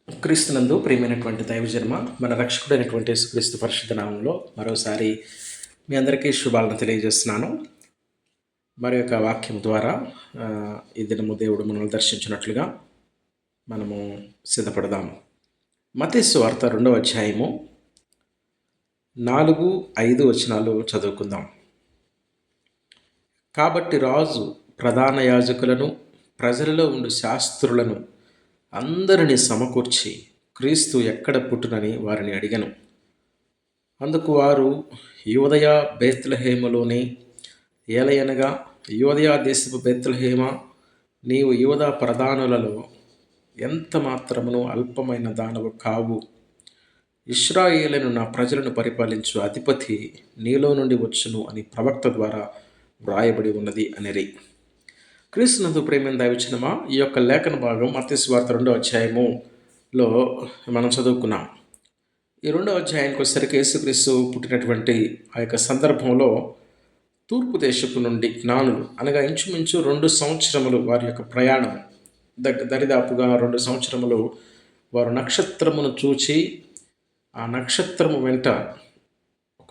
క్రీస్తునందు ప్రియమైనటువంటి దైవజన్మ మన రక్షకుడైనటువంటి యేసుక్రీస్తు పరిశుద్ధ నామంలో మరోసారి మీ అందరికీ శుభాలను తెలియజేస్తున్నాను. మరి యొక్క వాక్యం ద్వారా ఈ దినము దేవుడు మనల్ని దర్శించినట్లుగా మనము సిద్ధపడదాము. మత్తయి సువార్త 2వ అధ్యాయము 4, 5 వచనాలు చదువుకుందాం. కాబట్టి రాజు ప్రధాన యాజకులను ప్రజలలో ఉండు శాస్త్రులను అందరినీ సమకూర్చి క్రీస్తు ఎక్కడ పుట్టునని వారిని అడిగను. అందుకు వారు యూదయ బేత్లెహేములోని ఏలయనగా యూదయ దేశపు బేత్లెహేమ, నీవు యూదా ప్రధానులలో ఎంత మాత్రమును అల్పమైన దానవు కావు. ఇశ్రాయేలును నా ప్రజలను పరిపాలించు అధిపతి నీలో నుండి వచ్చును అని ప్రవక్త ద్వారా వ్రాయబడి ఉన్నది అనిరి. క్రీస్తునందు ప్రేమైన దైవజనమా, ఈ యొక్క లేఖన భాగం మత్తయి సువార్త 2వ అధ్యాయములో మనం చదువుకున్నాం. ఈ 2వ అధ్యాయానికి వచ్చేసరికి యేసుక్రీస్తు పుట్టినటువంటి ఆ యొక్క సందర్భంలో తూర్పు దేశపు నుండి జ్ఞానులు అనగా ఇంచుమించు 2 సంవత్సరములు వారి యొక్క ప్రయాణం, దరిదాపుగా 2 సంవత్సరములు వారు నక్షత్రమును చూచి ఆ నక్షత్రము వెంట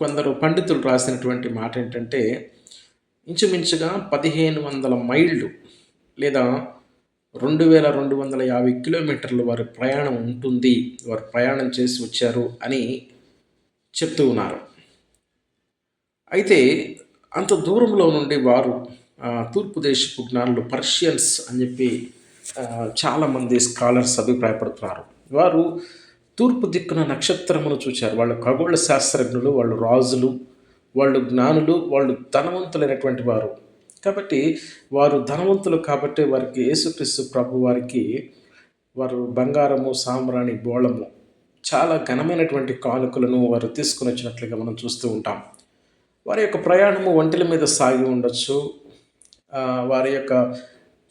కొందరు పండితులు రాసినటువంటి మాట ఏంటంటే, ఇంచుమించుగా 1500 మైళ్ళు లేదా 2250 కిలోమీటర్లు వారి ప్రయాణం ఉంటుంది, వారు ప్రయాణం చేసి వచ్చారు అని చెప్తూ ఉన్నారు. అయితే అంత దూరంలో నుండి వారు తూర్పు దేశపు జ్ఞానులు, పర్షియన్స్ అని చెప్పి చాలామంది స్కాలర్స్ అభిప్రాయపడుతున్నారు. వారు తూర్పు దిక్కున నక్షత్రమును చూచారు. వాళ్ళు ఖగోళ శాస్త్రజ్ఞులు, వాళ్ళు రాజులు, వాళ్ళు జ్ఞానులు, వాళ్ళు ధనవంతులైనటువంటి వారు. కాబట్టి వారు ధనవంతులు కాబట్టి వారికి యేసుక్రీస్తు ప్రభు వారికి వారు బంగారము, సాంబ్రాణి, బోళము, చాలా ఘనమైనటువంటి కానుకలను వారు తీసుకుని వచ్చినట్లుగా మనం చూస్తూ ఉంటాం. వారి యొక్క ప్రయాణము ఒంటెల మీద సాగి ఉండొచ్చు. వారి యొక్క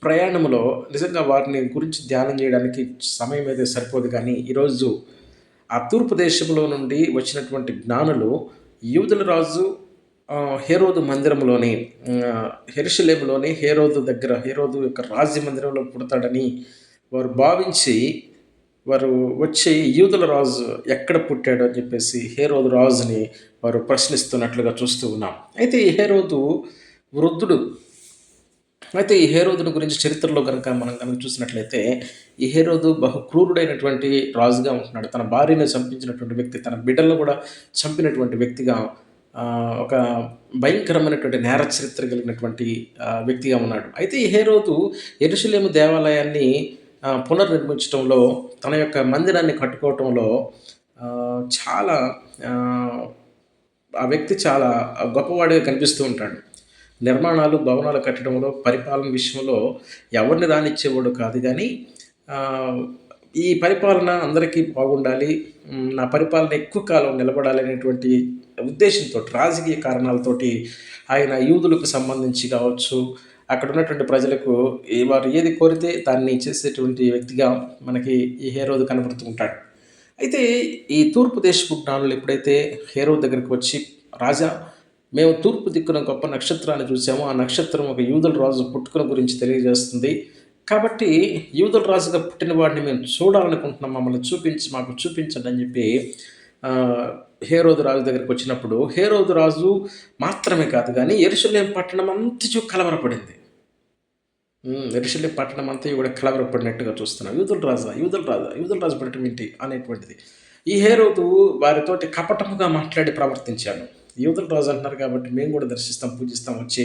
ప్రయాణంలో నిజంగా వారిని గురించి ధ్యానం చేయడానికి సమయం అయితే సరిపోదు. కానీ ఈరోజు ఆ తూర్పు దేశంలో నుండి వచ్చినటువంటి జ్ఞానులు యూదుల రాజు హేరోదు మందిరంలోని, యెరూషలేములోని హేరోదు దగ్గర, హేరోదు యొక్క రాజ్య మందిరంలో పుడతాడని వారు భావించి వారు వచ్చి యూదుల రాజు ఎక్కడ పుట్టాడు అని చెప్పేసి హేరోదు రాజుని వారు ప్రశ్నిస్తున్నట్లుగా చూస్తూ ఉన్నాం. అయితే ఈ హేరోదు వృద్ధుడు. అయితే ఈ హేరోదుని గురించి చరిత్రలో మనం చూసినట్లయితే ఈ హేరోదు బహు క్రూరుడైనటువంటి రాజుగా ఉంటున్నాడు. తన భార్యను చంపించినటువంటి వ్యక్తి, తన బిడ్డలను కూడా చంపినటువంటి వ్యక్తిగా, ఒక భయంకరమైనటువంటి నేర చరిత్ర కలిగినటువంటి వ్యక్తిగా ఉన్నాడు. అయితే ఈ హేరోదు యెరూషలేము దేవాలయాన్ని పునర్నిర్మించడంలో, తన యొక్క మందిరాన్ని కట్టుకోవటంలో చాలా ఆ వ్యక్తి చాలా గొప్పవాడిగా కనిపిస్తూ ఉంటాడు. నిర్మాణాలు, భవనాలు కట్టడంలో, పరిపాలన విషయంలో ఎవరిని రానిచ్చేవాడు కాదు. కానీ ఈ పరిపాలన అందరికీ బాగుండాలి, నా పరిపాలన ఎక్కువ కాలం నిలబడాలి అనేటువంటి ఉద్దేశంతో, రాజకీయ కారణాలతోటి ఆయన యూదులకు సంబంధించి కావచ్చు, అక్కడ ఉన్నటువంటి ప్రజలకు వారు ఏది కోరితే దాన్ని చేసేటువంటి వ్యక్తిగా మనకి ఈ హేరోదు కనబడుతూ ఉంటాడు. అయితే ఈ తూర్పు దేశపు జ్ఞానులు ఎప్పుడైతే హేరోదు దగ్గరికి వచ్చి, రాజా, మేము తూర్పు దిక్కున గొప్ప నక్షత్రాన్ని చూసాము, ఆ నక్షత్రం ఒక యూదుల రాజు పుట్టుకల గురించి తెలియజేస్తుంది, కాబట్టి యూదుల రాజుగా పుట్టిన వాడిని మేము చూడాలనుకుంటున్నాం, మమ్మల్ని మాకు చూపించండి అని చెప్పి హేరోదు రాజు దగ్గరికి వచ్చినప్పుడు, హేరోదు రాజు మాత్రమే కాదు కానీ యెరూషలేము పట్టణం అంతయు కలవరపడింది. యెరూషలేము పట్టణం అంతా కూడా కలవరపడినట్టుగా చూస్తున్నాం. యూదుల రాజు పట్టణం ఏంటి అనేటువంటిది. ఈ హేరోదు వారితోటి కపటముగా మాట్లాడి ప్రవర్తించాడు. యూదుల రాజు అంటున్నారు కాబట్టి మేము కూడా దర్శిస్తాం, పూజిస్తాం, వచ్చి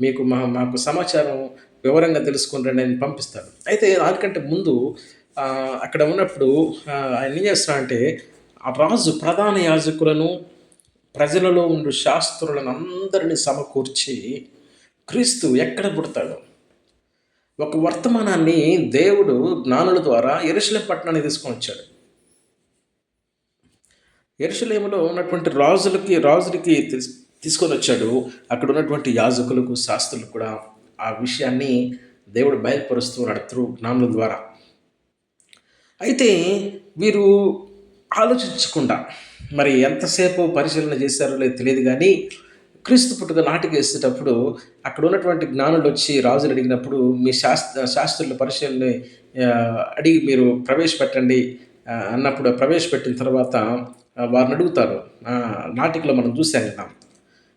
మీకు మాకు సమాచారం వివరంగా తెలుసుకుంటారని ఆయన పంపిస్తాడు. అయితే దానికంటే ముందు అక్కడ ఉన్నప్పుడు ఆయన ఏం చేస్తాడంటే, ఆ రాజు ప్రధాన యాజకులను, ప్రజలలో ఉండు శాస్త్రులను అందరినీ సమకూర్చి క్రీస్తు ఎక్కడ పుడతాడు, ఒక వర్తమానాన్ని దేవుడు జ్ఞానుల ద్వారా యెరూషలేము పట్టణాన్ని తీసుకొని వచ్చాడు. యెరూషలేములో ఉన్నటువంటి రాజులకి తీసుకొని వచ్చాడు. అక్కడ ఉన్నటువంటి యాజకులకు, శాస్త్రులకు కూడా ఆ విషయాన్ని దేవుడు బయలుపరుస్తూ ఉన్నాడు త్రూ జ్ఞానుల ద్వారా. అయితే వీరు ఆలోచించకుండా మరి ఎంతసేపు పరిశీలన చేశారో లేదు తెలియదు, కానీ క్రీస్తు పుట్టుక నాటికి వేసేటప్పుడు అక్కడ ఉన్నటువంటి జ్ఞానులు వచ్చి రాజులు అడిగినప్పుడు, మీ శాస్త్రుల పరిశీలన అడిగి మీరు ప్రవేశపెట్టండి, అన్నప్పుడు ప్రవేశపెట్టిన తర్వాత వారిని అడుగుతారు. నాటికలో మనం చూసాం కదా,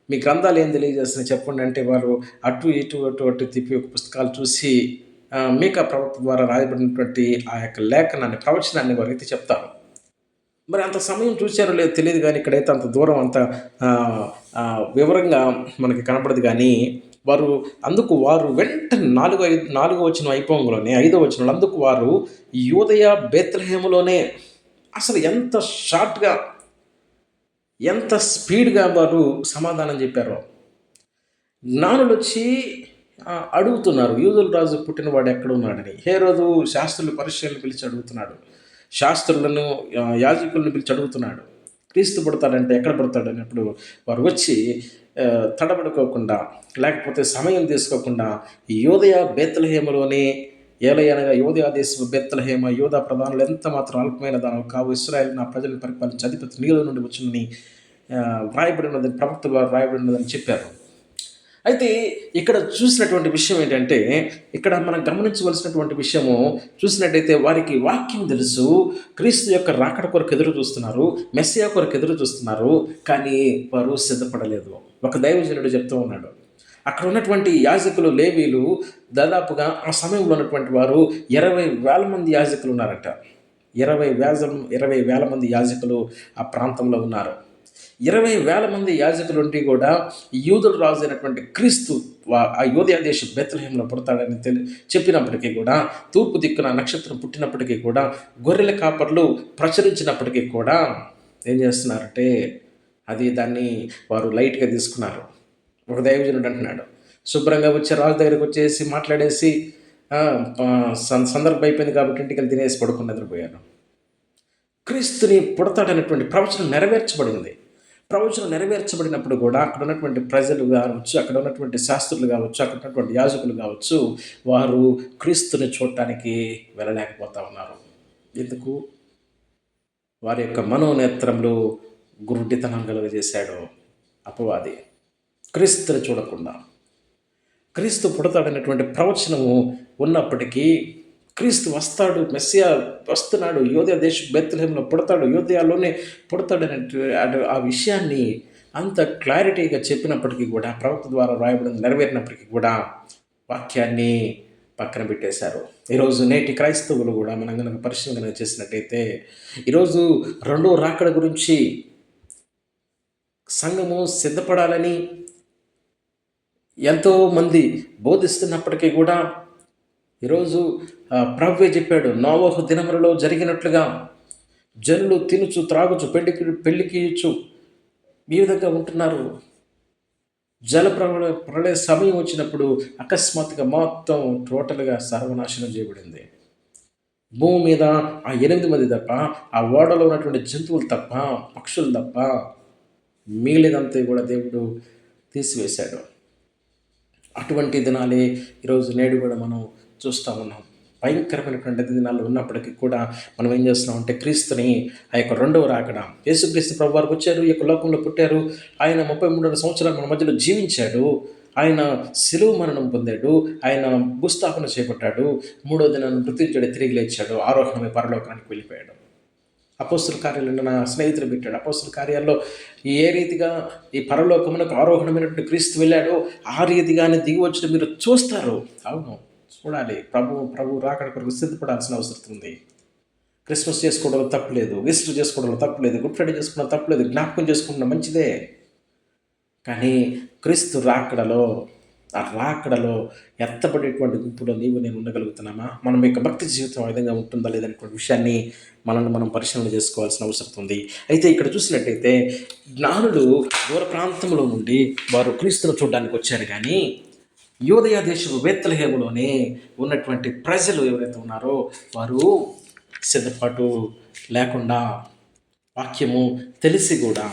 మీ గ్రంథాలు ఏం తెలియజేస్తున్నాయి చెప్పండి అంటే, వారు అటు ఇటు అటు అటు తిప్పి ఒక పుస్తకాలు చూసి మీకా ప్రవక్త ద్వారా రాయబడినటువంటి ఆ యొక్క లేఖనాన్ని, ప్రవచనాన్ని వారైతే చెప్తారు. మరి అంత సమయం చూసారో లేదో తెలియదు కానీ, ఇక్కడైతే అంత దూరం అంత వివరంగా మనకి కనపడదు కానీ, వారు వెంటనే 4 వచనం అయిపోగానే 5వ వచనంలో, అందుకు వారు యూదయ బేత్లెహేములోనే. అసలు ఎంత షార్ట్‌గా, ఎంత స్పీడ్‌గా వారు సమాధానం చెప్పారో. జ్ఞానులొచ్చి అడుగుతున్నారు, యూదుల రాజు పుట్టినవాడు ఎక్కడున్నాడని. హేరోదు శాస్త్రులు పరిచయులను పిలిచి అడుగుతున్నాడు. శాస్త్రులను యాజకులను పిలిచి అడుగుతున్నాడు, క్రీస్తు పుడతాడంటే ఎక్కడ పుడతాడన్నప్పుడు వారు వచ్చి తడబడుకోకుండా, లేకపోతే సమయం తీసుకోకుండా యోదయ బేత్లెహేములోనే, ఏలయనగా యోదయ దేశం బేత్లెహేమ, యోధా ప్రధానులు ఎంత మాత్రం అల్పమైన దానం కావు, ఇశ్రాయేలు నా ప్రజలను పరిపాలించి అధిపతి నీలో నుండి వచ్చిందని వ్రాయబడినదని, ప్రవక్త ద్వారా వ్రాయబడినదని చెప్పారు. అయితే ఇక్కడ చూసినటువంటి విషయం ఏంటంటే, ఇక్కడ మనం గమనించవలసినటువంటి విషయము చూసినట్టయితే, వారికి వాక్యం తెలుసు, క్రీస్తు యొక్క రాకడ కొరకు ఎదురు చూస్తున్నారు, మెస్సియా కొరకు ఎదురు చూస్తున్నారు, కానీ వారు సిద్ధపడలేదు. ఒక దైవజనుడు చెప్తూ ఉన్నాడు, అక్కడ ఉన్నటువంటి యాజకులు, లేవీలు దాదాపుగా ఆ సమయంలో ఉన్నటువంటి వారు 20,000 మంది యాజకులు ఉన్నారట. 20,000 మంది యాజకులు ఆ ప్రాంతంలో ఉన్నారు. 20,000 మంది యాజకులుండి కూడా యూదుల రాజు అయినటువంటి క్రీస్తు ఆ యోదయ దేశం బేత్లెహేములో పుడతాడని చెప్పినప్పటికీ కూడా, తూర్పు దిక్కున నక్షత్రం పుట్టినప్పటికీ కూడా, గొర్రెల కాపర్లు ప్రచురించినప్పటికీ కూడా ఏం చేస్తున్నారంటే, దాన్ని వారు లైట్గా తీసుకున్నారు. ఒక దైవజనుడు అంటున్నాడు, శుభ్రంగా వచ్చి రాజు దగ్గరికి వచ్చేసి మాట్లాడేసి సందర్భం అయిపోయింది కాబట్టి ఇంటికి వెళ్ళి తినేసి పడుకుని నిద్రపోయాను. క్రీస్తుని పుడతాడనేటువంటి ప్రవచనం నెరవేర్చబడింది. ప్రవచనం నెరవేర్చబడినప్పుడు కూడా అక్కడ ఉన్నటువంటి ప్రజలు కావచ్చు, అక్కడ ఉన్నటువంటి శాస్త్రులు కావచ్చు, అక్కడ ఉన్నటువంటి యాజకులు కావచ్చు, వారు క్రీస్తుని చూడటానికి వెళ్ళలేకపోతా ఉన్నారు. ఎందుకు? వారి యొక్క మనోనేత్రంలో గురుడితనం కలుగజేశాడు అపవాది. క్రీస్తుని చూడకుండా, క్రీస్తు పుడతాడనేటువంటి ప్రవచనము ఉన్నప్పటికీ, క్రీస్తు వస్తాడు, మెస్సియా వస్తున్నాడు, యోదయ దేశం బేత్లెహేములో పుడతాడు, యోదయలోనే పుడతాడనే ఆ విషయాన్ని అంత క్లారిటీగా చెప్పినప్పటికీ కూడా, ప్రవక్త ద్వారా రాయబడింది నెరవేరినప్పటికీ కూడా వాక్యాన్ని పక్కన పెట్టేశారు. ఈరోజు నేటి క్రైస్తవులు కూడా మనం కనుక పరిశీలన చేసినట్టయితే, ఈరోజు రెండో రాకడ గురించి సంఘము సిద్ధపడాలని ఎంతోమంది బోధిస్తున్నప్పటికీ కూడా, ఈరోజు ప్రభువే చెప్పాడు, నోవహు దినములలో జరిగినట్లుగా జనులు తినుచు త్రాగుచు పెళ్లికి ఇచ్చు ఈ విధంగా ఉంటున్నారు. ప్రళయ సమయం వచ్చినప్పుడు అకస్మాత్తుగా మొత్తం టోటల్గా సర్వనాశనం చేయబడింది. భూమి మీద ఆ 8 మంది తప్ప, ఆ ఓడలో ఉన్నటువంటి జంతువులు తప్ప, పక్షులు తప్ప మిగిలినంతా కూడా దేవుడు తీసివేశాడు. అటువంటి దినాలే ఈరోజు నేడు కూడా మనం చూస్తూ ఉన్నాం. భయంకరమైనటువంటి దినాలు ఉన్నప్పటికీ కూడా మనం ఏం చేస్తున్నామంటే, క్రీస్తుని ఆ యొక్క రెండవ రాకడ, యేసుక్రీస్తు ప్రభు వారు వచ్చారు, ఈ యొక్క లోకంలో పుట్టారు, ఆయన 33 సంవత్సరాలు మన మధ్యలో జీవించాడు, ఆయన శిలువ మరణం పొందాడు, ఆయన భూస్థాపన చేపట్టాడు, 3వ దినాన్ని మృత్యుంజడి తిరిగి లేచాడు, ఆరోహణమై పరలోకానికి వెళ్ళిపోయాడు. అపోస్తుల కార్యాలను నా స్నేహితులు పెట్టాడు. అపోస్తుల కార్యాల్లో ఏ రీతిగా ఈ పరలోకమునకు ఆరోహణమైనటువంటి క్రీస్తు వెళ్ళాడో ఆ రీతిగానే దిగి వచ్చిన మీరు చూస్తారు. అవును, చూడాలి. ప్రభు రాకడ కొరకు సిద్ధపడాల్సిన అవసరం ఉంది. క్రిస్మస్ చేసుకోవడంలో తప్పులేదు, ఈస్టర్ చేసుకోవడంలో తప్పులేదు, గుడ్ ఫ్రైడే చేసుకోవడం తప్పులేదు, జ్ఞాపకం చేసుకుంటున్న మంచిదే. కానీ క్రీస్తు రాకడలో, ఆ రాకడలో ఎత్తబడేటువంటి గుంపులో నీవు నేను ఉండగలుగుతున్నామా? మనం యొక్క భక్తి జీవితం ఆ విధంగా ఉంటుందా లేదనేటువంటి విషయాన్ని మనం పరిశీలన చేసుకోవాల్సిన అవసరం ఉంది. అయితే ఇక్కడ చూసినట్టయితే, జ్ఞానులు దూర ప్రాంతంలో నుండి వారు క్రీస్తును చూడడానికి వచ్చారు, కానీ యోదయ దేశపు బేత్లెహేములోనే ఉన్నటువంటి ప్రజలు ఎవరైతే ఉన్నారో వారు సిద్ధపాటు లేకుండా, వాక్యము తెలిసి కూడా,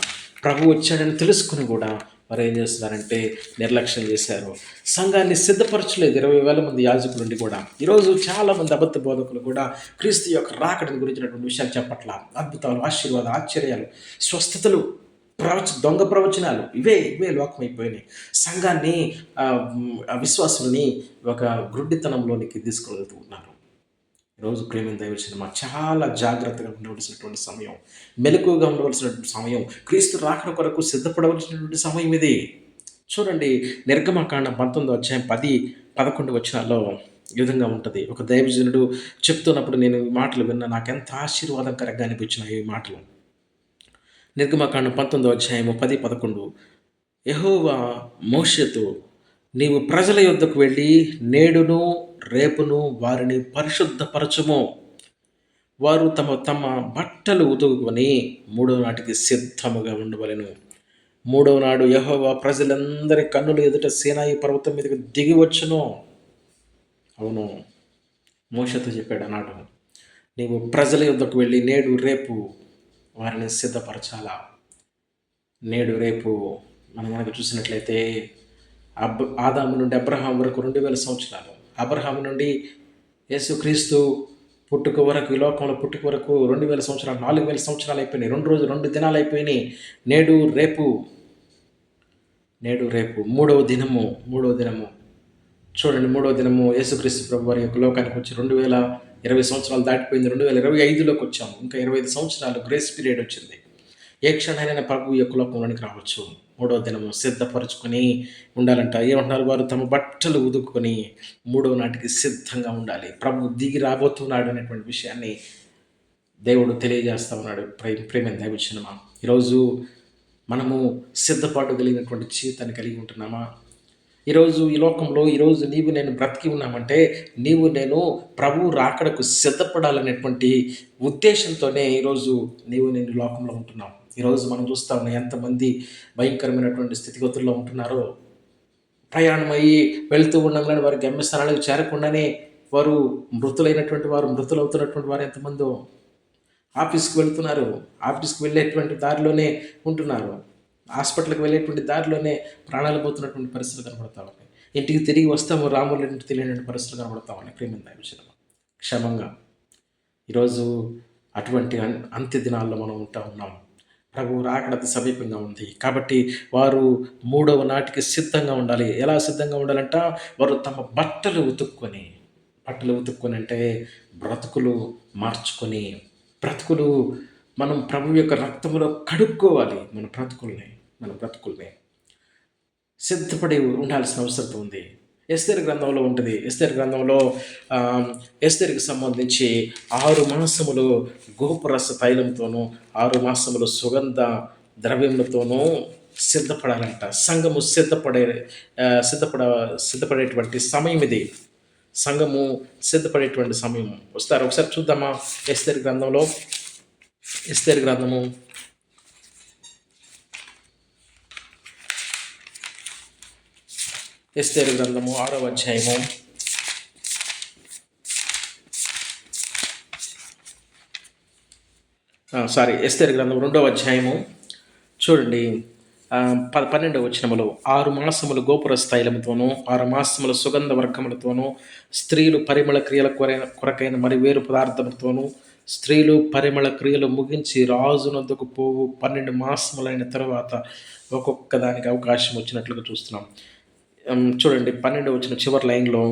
ప్రభు వచ్చాడని తెలుసుకుని కూడా వారు ఏం చేస్తున్నారంటే నిర్లక్ష్యం చేశారు. సంఘాన్ని సిద్ధపరచలేదు 20,000 మంది యాజకులు ఉండి కూడా. ఈరోజు చాలామంది అబద్ధ బోధకులు కూడా క్రీస్తు యొక్క రాకడని గురించినటువంటి విషయాలు చెప్పట్ల. అద్భుతాలు, ఆశీర్వాదాలు, ఆశ్చర్యాలు, స్వస్థతలు, దొంగ ప్రవచనాలు ఇవే లోకమైపోయినాయి. సంఘాన్ని, విశ్వాసుల్ని ఒక గ్రుడ్డితనంలోనికి తీసుకెళ్తూ ఉన్నారు. ఈరోజు ప్రేమ దైవచనమా చాలా జాగ్రత్తగా ఉండవలసినటువంటి సమయం, మెలకువగా ఉండవలసినటువంటి సమయం, క్రీస్తు రాకడ కొరకు సిద్ధపడవలసినటువంటి సమయం ఇది. చూడండి, నిర్గమకాండం 19 అధ్యాయం 10, 11 వచనాల్లో ఈ విధంగా ఉంటుంది. ఒక దైవజనుడు చెప్తున్నప్పుడు నేను ఈ మాటలు విన్నా, నాకెంత ఆశీర్వాదకరంగా అనిపించినాయి ఈ మాటలు. నిర్గమకాండం 19 అధ్యాయము 10, 11. యెహోవా మోషేతో, నీవు ప్రజల యొద్దకు వెళ్ళి నేడును రేపును వారిని పరిశుద్ధపరచుము. వారు తమ తమ బట్టలు ఉతుకుకొని మూడో నాటికి సిద్ధముగా ఉండవలెను. మూడవ నాడు యెహోవా ప్రజలందరి కన్నుల ఎదుట సీనాయి పర్వతం మీదకి దిగి వచ్చును. అవును, మోషేతో చెప్పాడు అన్నాడు, నీవు ప్రజల యొద్దకు వెళ్ళి నేడు రేపు వారిని సిద్ధపరచాలా. నేడు రేపు మనం కనుక చూసినట్లయితే ఆదాము నుండి అబ్రహాం వరకు 2000 సంవత్సరాలు, అబ్రహాం నుండి యేసుక్రీస్తు పుట్టుక వరకు, ఈ లోకంలో పుట్టుక వరకు 2000 సంవత్సరాలు, 4000 సంవత్సరాలు అయిపోయినాయి. 2 దినాలు అయిపోయినాయి. నేడు రేపు మూడవ దినము చూడండి. మూడవ దినము యేసుక్రీస్తు ప్రభు వారి యొక్క లోకానికి వచ్చి 2020 సంవత్సరాలు దాటిపోయింది. 2025లోకి వచ్చాము. ఇంకా 25 సంవత్సరాలు గ్రేస్ పీరియడ్ వచ్చింది. ఏ క్షణమైనా ప్రభు యొక్క లోకంలోనికి రావచ్చు. మూడవ దినము సిద్ధపరచుకొని ఉండాలంట. ఏమంటున్నారు? వారు తమ బట్టలు ఉదుకొని మూడవ నాటికి సిద్ధంగా ఉండాలి. ప్రభు దిగి రాబోతున్నాడు అనేటువంటి విషయాన్ని దేవుడు తెలియజేస్తా ఉన్నాడు. ప్రేమ దైవచనమా, ఈరోజు మనము సిద్ధపాటు కలిగినటువంటి జీవితాన్ని కలిగి ఉంటున్నామా? ఈరోజు ఈ లోకంలో ఈరోజు నీవు నేను బ్రతికి ఉన్నామంటే నీవు నేను ప్రభు రాకడకు సిద్ధపడాలనేటువంటి ఉద్దేశంతోనే ఈరోజు నీవు నేను లోకంలో ఉంటున్నాం. ఈరోజు మనం చూస్తూ ఉన్నాం ఎంతమంది భయంకరమైనటువంటి స్థితిగతుల్లో ఉంటున్నారో. ప్రయాణం అయ్యి వెళ్తూ ఉండగానే వారి గమ్యస్థానాలకు చేరకుండానే వారు మృతులవుతున్నటువంటి వారు ఎంతమందో. ఆఫీస్కి వెళ్తున్నారు, ఆఫీస్కి వెళ్ళేటువంటి దారిలోనే ఉంటున్నారు, హాస్పిటల్కి వెళ్ళేటువంటి దారిలోనే ప్రాణాలు పోతున్నటువంటి పరిస్థితులు కనబడతా ఉన్నాయి. ఇంటికి తిరిగి వస్తాము, రాములు ఇంటికి తెలియనటువంటి పరిస్థితులు కనబడతా ఉన్నాయి. ప్రేమ విషయం క్షమంగా ఈరోజు అటువంటి అంత్య దినాల్లో మనం ఉంటా ఉన్నాం. ప్రభు రాకడ సమీపంగా ఉంది కాబట్టి వారు మూడవ నాటికి సిద్ధంగా ఉండాలి. ఎలా సిద్ధంగా ఉండాలంట? వారు తమ బట్టలు ఉతుక్కొని అంటే బ్రతుకులు మార్చుకొని, మనం ప్రభు యొక్క రక్తంలో కడుక్కోవాలి. మన బ్రతుకుల్ని సిద్ధపడి ఉండాల్సిన అవసరం ఉంది. ఎస్తేరు గ్రంథంలో ఉంటుంది. ఎస్తేరు గ్రంథంలో ఎస్తేరుకి సంబంధించి 6 మాసములు గోపురస తైలంతోనూ 6 మాసములు సుగంధ ద్రవ్యములతోనూ సిద్ధపడాలంట. సంఘము సిద్ధపడేటువంటి సమయం ఇది. సంఘము సిద్ధపడేటువంటి సమయం. వస్తారు, ఒకసారి చూద్దామా? ఎస్తేరు గ్రంథము 6వ అధ్యాయము 2వ అధ్యాయము చూడండి. 12వ వచనములో 6 మాసములు గోపుర స్థైలముతోనూ 6 మాసములు సుగంధ వర్గములతోనూ స్త్రీలు పరిమళ క్రియల కొరకైన మరి వేరు పదార్థములతోనూ స్త్రీలు పరిమళ క్రియలు ముగించి రాజునొద్దకు పోవు 12 మాసములైన తర్వాత ఒక్కొక్క దానికి అవకాశం వచ్చినట్లుగా చూస్తున్నాం. చూడండి, 12వ వచనం చివరి లైన్లో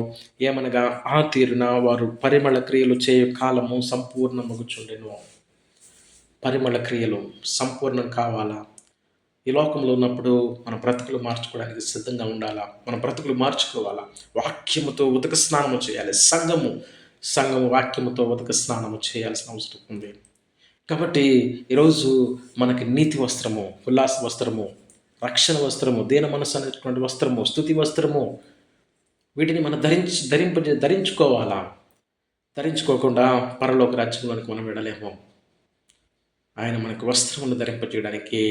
ఏమనగా, ఆ తీరున వారు పరిమళ క్రియలు చేయు కాలము సంపూర్ణమగుచుండెను. పరిమళ క్రియలు సంపూర్ణం కావాలా? ఈ లోకంలో ఉన్నప్పుడు మన బ్రతుకులు మార్చుకోవడానికి సిద్ధంగా ఉండాలా? మన బ్రతుకులు మార్చుకోవాలా? వాక్యముతో ఉదక స్నానము చేయాలి. సంఘము వాక్యముతో ఉదక స్నానము చేయాల్సిన అవసరం ఉంది. కాబట్టి ఈరోజు మనకి నీతి వస్త్రము, ఉల్లాస వస్త్రము, రక్షణ వస్త్రము, దీన మనసు అనేటువంటి వస్త్రము, స్తుతి వస్త్రము, వీటిని మనం ధరించుకోవాలా? ధరించుకోకుండా పరలోక రాజ్యంలోనికి మనం వెళ్ళలేము. ఆయన మనకు వస్త్రమును ధరింపజేయడానికి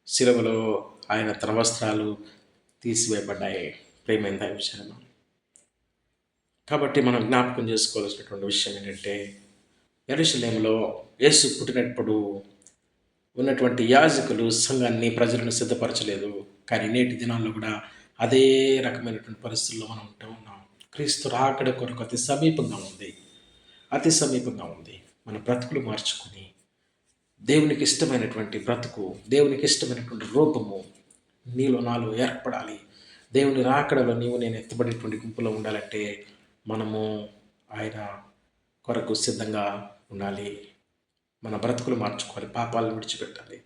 శిలువలో ఆయన తన వస్త్రాలు తీసివేయబడ్డాయి. ప్రేమైన విషయం. కాబట్టి మనం జ్ఞాపకం చేసుకోవాల్సినటువంటి విషయం ఏంటంటే, యెరూషలేములో యేసు పుట్టినప్పుడు ఉన్నటువంటి యాజకులు సంఘాన్ని, ప్రజలను సిద్ధపరచలేదు. కానీ నేటి దినాల్లో కూడా అదే రకమైనటువంటి పరిస్థితుల్లో మనం ఉంటూ ఉన్నాం. క్రీస్తు రాకడ కొరకు అతి సమీపంగా ఉంది. మన బ్రతుకులు మార్చుకొని దేవునికి ఇష్టమైనటువంటి బ్రతుకు, దేవునికి ఇష్టమైనటువంటి రూపము నీలో నాలో ఏర్పడాలి. దేవుని రాకడలో నీవు నేను ఎత్తబడేటువంటి గుంపులో ఉండాలంటే మనము ఆయన కొరకు సిద్ధంగా ఉండాలి. మన బ్రతుకులు మార్చుకోవాలి, పాపాలను విడిచిపెట్టాలి.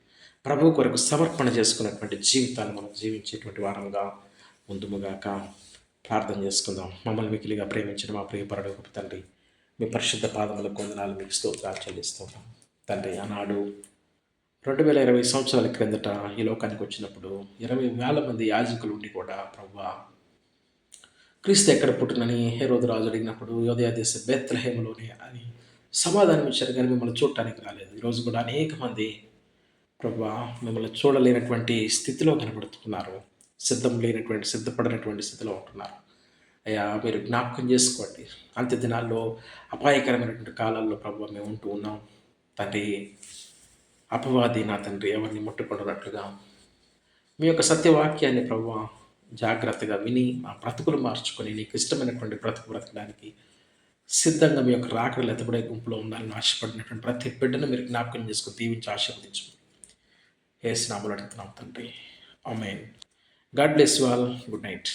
ప్రభు కొరకు సమర్పణ చేసుకున్నటువంటి జీవితాన్ని మనం జీవించేటువంటి వారంగా ముందుముగాక. ప్రార్థన చేసుకుందాం. మమ్మల్ని మికిలిగా ప్రేమించిన మా ప్రియ పరలోకపు తండ్రి, మీ పరిశుద్ధ పాదములకు వందనాలు, మీకు స్తోత్రాలు చెల్లిస్తున్నాం తండ్రి. ఆనాడు 2020 సంవత్సరాల క్రిందట ఈ లోకానికి వచ్చినప్పుడు 20,000 మంది యాజకులు ఉండి కూడా ప్రభువా, క్రీస్తు ఎక్కడ పుట్టినని హేరోదు రాజు అడిగినప్పుడు యోదయ దేశ బెత్లెహేములోనే అని సమాధానం ఇచ్చారు, కానీ మిమ్మల్ని చూడటానికి రాలేదు. ఈరోజు కూడా అనేక మంది ప్రభువా మిమ్మల్ని చూడలేనటువంటి స్థితిలో కనబడుతున్నారు, సిద్ధపడినటువంటి స్థితిలో ఉంటున్నారు. అయ్యా, మీరు జ్ఞాపకం చేసుకోండి. అంత్య దినాల్లో అపాయకరమైనటువంటి కాలాల్లో ప్రభువా మేము ఉంటూ ఉన్నాం తండ్రి. అపవాది నా తండ్రి ఎవరిని ముట్టుకున్నట్లుగా మీ యొక్క సత్యవాక్యాన్ని ప్రభువా జాగ్రత్తగా విని మా బ్రతుకులు మార్చుకొని నీకు ఇష్టమైనటువంటి బ్రతుకు బ్రతకడానికి సిద్ధంగా మీ యొక్క రాకడలు ఎత్తబడే గుంపులో ఉండాలని ఆశపడినటువంటి ప్రతి బిడ్డను మీరు జ్ఞాపకం చేసుకుని దీవించి ఆశీర్వదించు. యేసు నామములో అడుగుతున్నాం తండ్రి, ఆమేన్. God bless you all. Good night.